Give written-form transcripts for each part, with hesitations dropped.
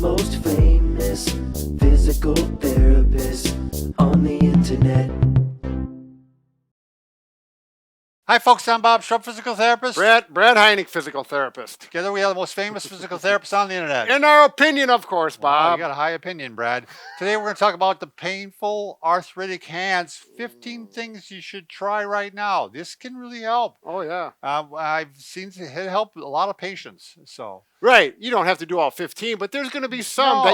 most famous physical therapist on the internet. Hi folks, I'm Bob Schrupp, physical therapist. Brad Heineck, physical therapist. Together we are the most famous physical therapists on the internet. In our opinion, of course, Wow, Bob. you got a high opinion, Brad. Today we're going to talk about the painful arthritic hands. 15 things you should try right now. This can really help. Oh, yeah. I've seen it help a lot of patients. So Right. You don't have to do all 15, but there's going to be some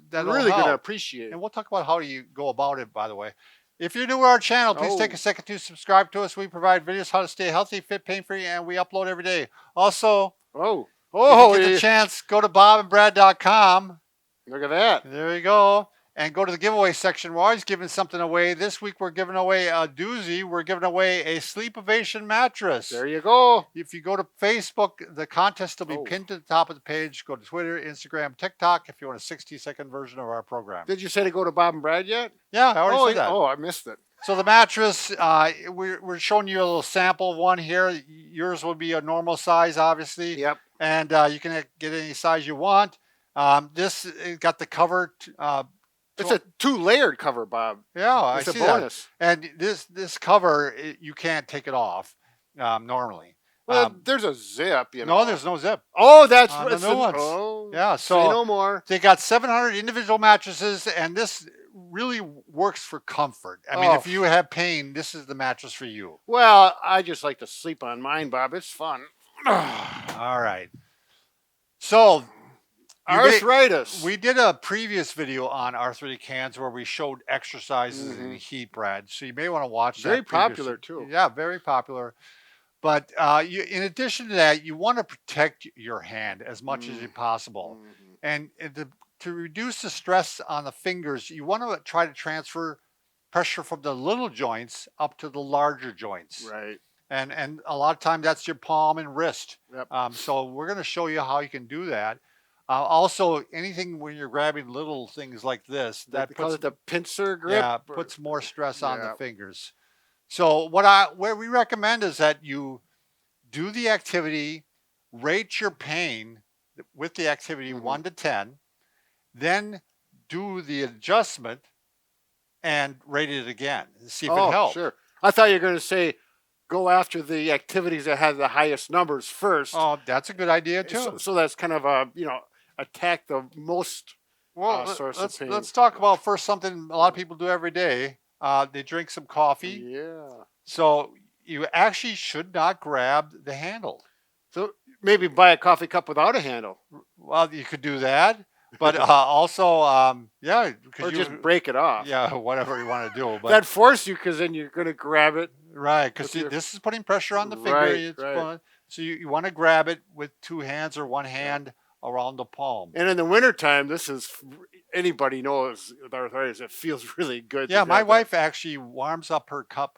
that'll really going to appreciate. And we'll talk about how you go about it, by the way. If you're new to our channel, please take a second to subscribe to us. We provide videos how to stay healthy, fit, pain-free, and we upload every day. Also, if you get the chance, go to bobandbrad.com. Look at that. There you go. And go to the giveaway section. We're always giving something away. This week we're giving away a doozy. We're giving away a Sleepovation mattress. There you go. If you go to Facebook, the contest will be pinned to the top of the page. Go to Twitter, Instagram, TikTok if you want a 60-second version of our program. Did you say to go to Bob and Brad yet? Yeah, I already said that. Oh, I missed it. So the mattress, we're showing you a little sample one here. Yours will be a normal size, obviously. Yep. And you can get any size you want. This got the cover. It's a 2-layered cover, Bob. Yeah, it's a bonus. That. And this cover, you can't take it off normally. Well, there's a zip. You know. No, there's no zip. Oh, that's the new ones. Oh, yeah. So say no more. They got 700 individual mattresses, and this really works for comfort. I mean, if you have pain, this is the mattress for you. Well, I just like to sleep on mine, Bob. It's fun. All right. So, arthritis. We did a previous video on arthritic hands where we showed exercises in heat, Brad. So you may want to watch that. Very popular too. Yeah, very popular. But in addition to that, you want to protect your hand as much as possible. And to reduce the stress on the fingers, you want to try to transfer pressure from the little joints up to the larger joints. Right. And a lot of times that's your palm and wrist. Yep. So we're going to show you how you can do that. Also, anything when you're grabbing little things like this, that puts the pincer grip. Yeah, puts more stress on the fingers. So what we recommend is that you do the activity, rate your pain with the activity 1 to 10, then do the adjustment and rate it again. See if it helps. Sure. I thought you were going to say go after the activities that have the highest numbers first. Oh, that's a good idea too. So that's kind of a, attack the most source of pain. Let's talk about first something a lot of people do every day. They drink some coffee. Yeah. So you actually should not grab the handle. So maybe buy a coffee cup without a handle. Well, you could do that. But also, or just break it off. Yeah, whatever you want to do. But that force you, because then you're going to grab it. Right, because this is putting pressure on the finger. Right. So you want to grab it with 2 hands or 1 hand around the palm. And in the wintertime, anybody knows with arthritis, it feels really good. Yeah, my wife actually warms up her cup,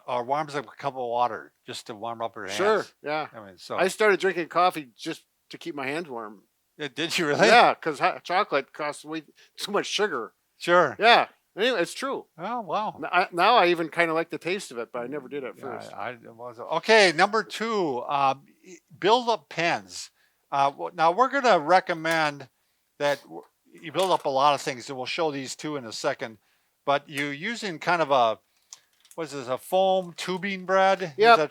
or warms up a cup of water just to warm up her hands. Sure, yeah. I mean, so I started drinking coffee just to keep my hands warm. Did you really? Yeah, because chocolate costs way too much sugar. Sure. Yeah. Anyway, it's true. Oh, wow. Now I even kind of like the taste of it, but I never did at first. Okay, number 2, build up pens. Now, we're going to recommend that you build up a lot of things, and we'll show these 2 in a second. But you're using kind of a foam tubing, Brad? Yeah.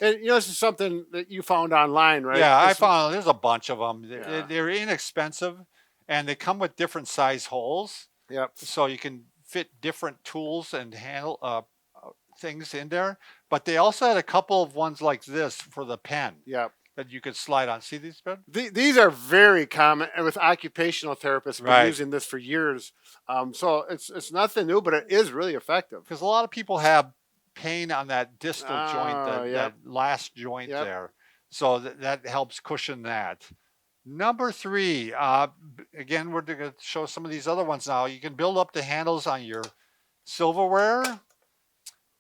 And this is something that you found online, right? Yeah, I found there's a bunch of them. They're inexpensive, and they come with different size holes. Yep. So you can fit different tools and handle things in there. But they also had a couple of ones like this for the pen. Yep. That you could slide on. See these, Ben? These are very common, and with occupational therapists, been using this for years. So it's nothing new, but it is really effective. Because a lot of people have pain on that distal joint, that last joint there. So that helps cushion that. Number 3, again, we're going to show some of these other ones now. You can build up the handles on your silverware.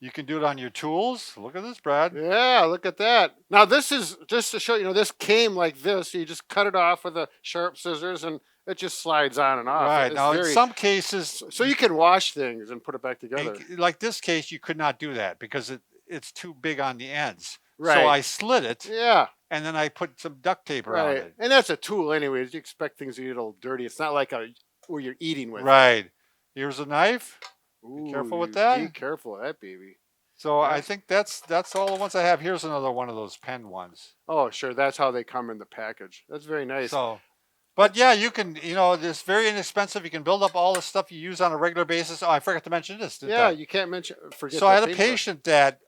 You can do it on your tools. Look at this, Brad. Yeah, look at that. Now, this is just to show, this came like this. You just cut it off with a sharp scissors, and it just slides on and off. Right. Now, in some cases... So you can wash things and put it back together. Like this case, you could not do that because it's too big on the ends. Right. So I slid it. Yeah. and then I put some duct tape around Right. it. And that's a tool anyways. You expect things to get a little dirty. It's not like where you're eating with it. Right. Here's a knife. Ooh, Be careful with be that. careful of that baby. So I think that's all the ones I have. Here's another one of those pen ones. Oh, sure. That's how they come in the package. That's very nice. So, but yeah, you can, it's very inexpensive. You can build up all the stuff you use on a regular basis. Oh, I forgot to mention this. Yeah, you can't forget. So I had a patient that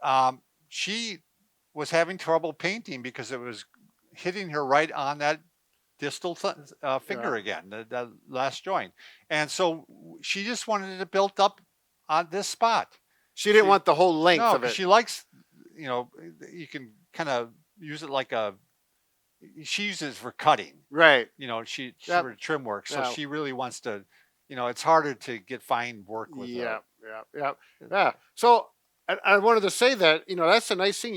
she was having trouble painting because it was hitting her right on that distal finger again, the last joint. And so she just wanted it built up on this spot. She didn't want the whole length of it. She likes, you can kind of use it like she uses it for cutting. Right. She for trim work. So she really wants to, it's harder to get fine work with Yeah. So I wanted to say that, that's a nice thing.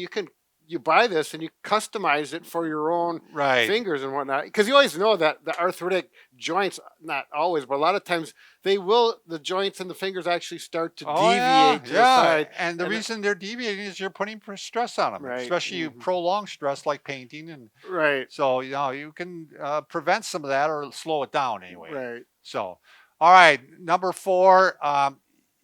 You buy this and you customize it for your own fingers and whatnot. Because you always know that the arthritic joints, not always, but a lot of times the joints and the fingers actually start to deviate to the side. And the reason they're deviating is you're putting stress on them, especially prolonged stress like painting. And so, you can prevent some of that or slow it down anyway. Right. So, all right, number 4,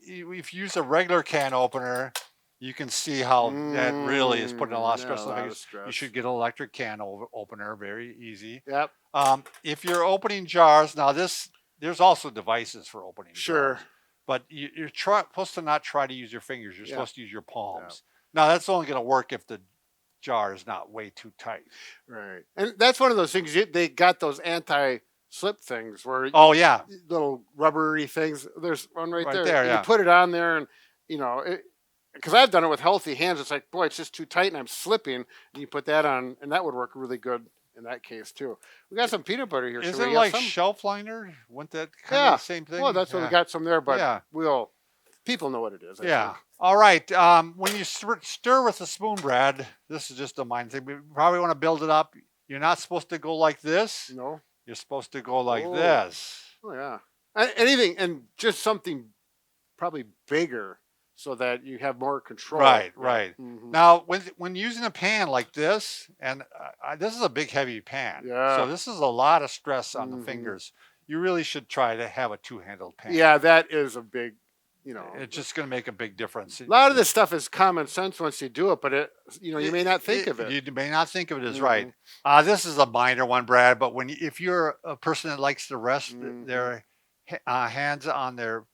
if you use a regular can opener, you can see how that really is putting a lot of stress on the fingers. You should get an electric can opener, very easy. Yep. If you're opening jars, now there's also devices for opening jars. But you're supposed to not try to use your fingers. You're supposed to use your palms. Now, that's only going to work if the jar is not way too tight. Right. And that's one of those things, they got those anti-slip things where little rubbery things. There's one right there. You put it on there and, because I've done it with healthy hands. It's like, boy, it's just too tight and I'm slipping. And you put that on, and that would work really good in that case, too. We got some peanut butter here. Is it like shelf liner? Wouldn't that kind of the same thing? Well, that's what we got some there, but people know what it is. I think. All right. When you stir with a spoon, Brad, this is just a mind thing. We probably want to build it up. You're not supposed to go like this. No. You're supposed to go like this. Oh, yeah. Anything, and just something probably bigger, so that you have more control. Right. Now, when using a pan like this, and this is a big, heavy pan, so this is a lot of stress on the fingers. You really should try to have a two-handled pan. Yeah, that is a big, It's just going to make a big difference. A lot of this stuff is common sense once you do it, but you may not think of it. You may not think of it as right. This is a minor one, Brad, but if you're a person that likes to rest their hands on their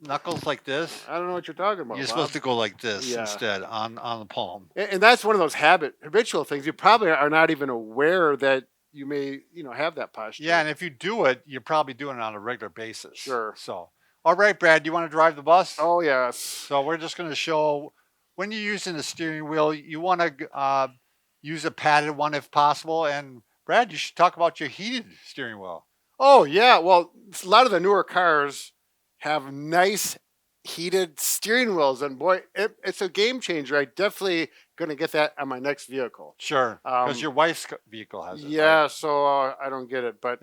knuckles like this. I don't know what you're talking about. You're supposed to go like this instead on the palm. And that's one of those habitual things. You probably are not even aware that you may, have that posture. Yeah, and if you do it, you're probably doing it on a regular basis. Sure. So, all right, Brad, do you want to drive the bus? Oh, yes. So we're just going to show when you're using the steering wheel, you want to use a padded one if possible. And Brad, you should talk about your heated steering wheel. Oh, yeah. Well, a lot of the newer cars have nice heated steering wheels, and boy, it's a game changer. I definitely going to get that on my next vehicle. Sure, because your wife's vehicle has it. Yeah, right? So I don't get it, but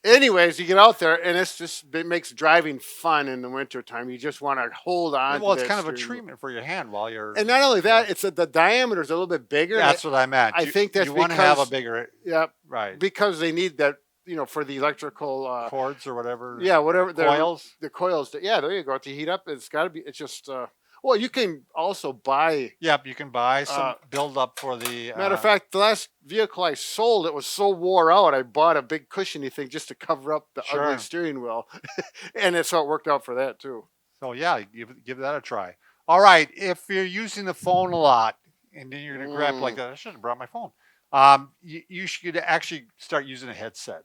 anyways, you get out there, and it makes driving fun in the wintertime. You just want to hold on. Well, it's kind of a treatment for your hand while you're. And not only that, it's the diameter is a little bit bigger. That's what I meant. I think that's you want to have a bigger. Yeah, right. Because they need that. For the electrical cords or whatever. Yeah, whatever. Coils. The coils. Yeah, there you go. To heat up, it's got to be. It's just. Well, you can also buy. Yep, you can buy some build up for the. Matter of fact, the last vehicle I sold, it was so wore out. I bought a big cushiony thing just to cover up the ugly steering wheel, and so it worked out for that too. So yeah, give that a try. All right, if you're using the phone a lot, and then you're going to grab like that, I should have brought my phone. You should actually start using a headset.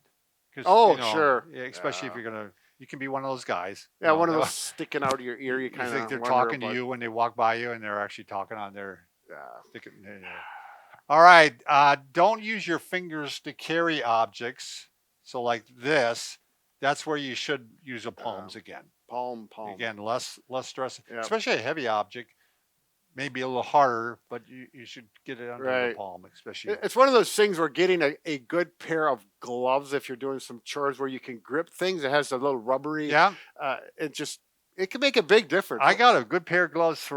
Sure. Especially if you can be one of those guys. Yeah, one of those sticking out of your ear. You kind of think they're talking to you when they walk by you, and they're actually talking on their. All right. Don't use your fingers to carry objects. So like this, that's where you should use a palms again. Palm. Again, less stress, especially a heavy object. Maybe a little harder, but you should get it under the palm, especially. It's one of those things where getting a good pair of gloves, if you're doing some chores where you can grip things, it has a little rubbery. Yeah. It can make a big difference. I got a good pair of gloves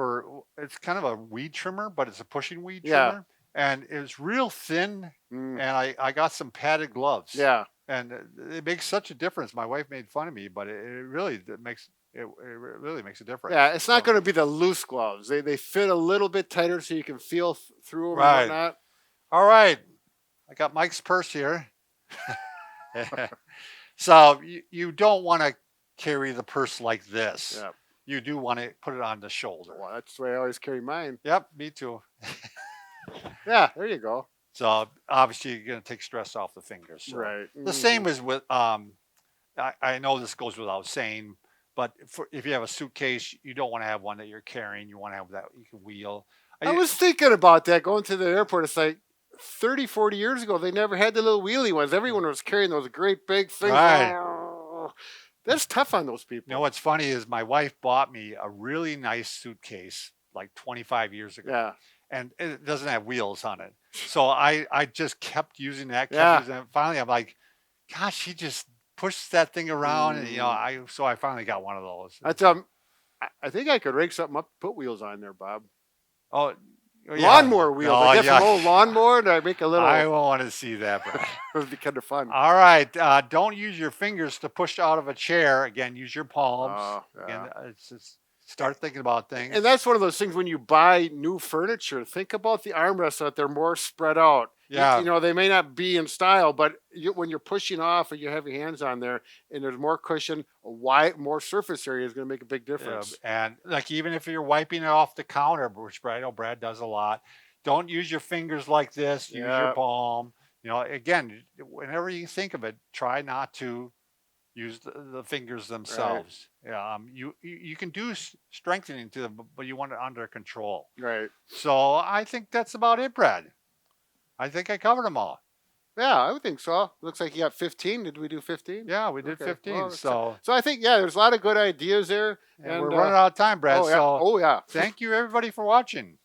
it's kind of a weed trimmer, but it's a pushing weed trimmer. and it was real thin. And I got some padded gloves. Yeah. And it makes such a difference. My wife made fun of me, but it really makes a difference. Yeah, it's not going to be the loose gloves. They fit a little bit tighter so you can feel through them right. and whatnot. All right, I got Mike's purse here. So you don't want to carry the purse like this. Yep. You do want to put it on the shoulder. Well, that's the way I always carry mine. Yep, me too. Yeah, there you go. So obviously you're going to take stress off the fingers. So. Right. The same as with, I know this goes without saying, but if you have a suitcase, you don't want to have one that you're carrying. You want to have that you can wheel. I was thinking about that going to the airport. It's like 30, 40 years ago, they never had the little wheelie ones. Everyone was carrying those great big things. Right. That's tough on those people. You know what's funny is my wife bought me a really nice suitcase like 25 years ago. Yeah. And it doesn't have wheels on it. So I just kept using that. Using it. Finally, I'm like, gosh, she just pushed that thing around. And, so I finally got one of those. I think I could rig something up, put wheels on there, Bob. Oh, yeah. Lawnmower wheels. I get some old lawnmower and I make a little. I won't want to see that, bro. It would be kind of fun. All right. Don't use your fingers to push out of a chair. Again, use your palms. Again, it's just start thinking about things. And that's one of those things when you buy new furniture, think about the armrests so that they're more spread out. Yeah. They may not be in style, but when you're pushing off or you have your hands on there and there's more cushion, more surface area is going to make a big difference. Yeah. And like even if you're wiping it off the counter, which I know Brad does a lot, don't use your fingers like this. Use your palm. Again, whenever you think of it, try not to use the fingers themselves. Right. Yeah, you can do strengthening to them, but you want it under control. Right. So I think that's about it, Brad. I think I covered them all. Yeah, I would think so. Looks like you got 15. Did we do 15? Yeah, we did 15. Well, so I think, there's a lot of good ideas there. And we're running out of time, Brad. Oh, yeah. So thank you, everybody, for watching.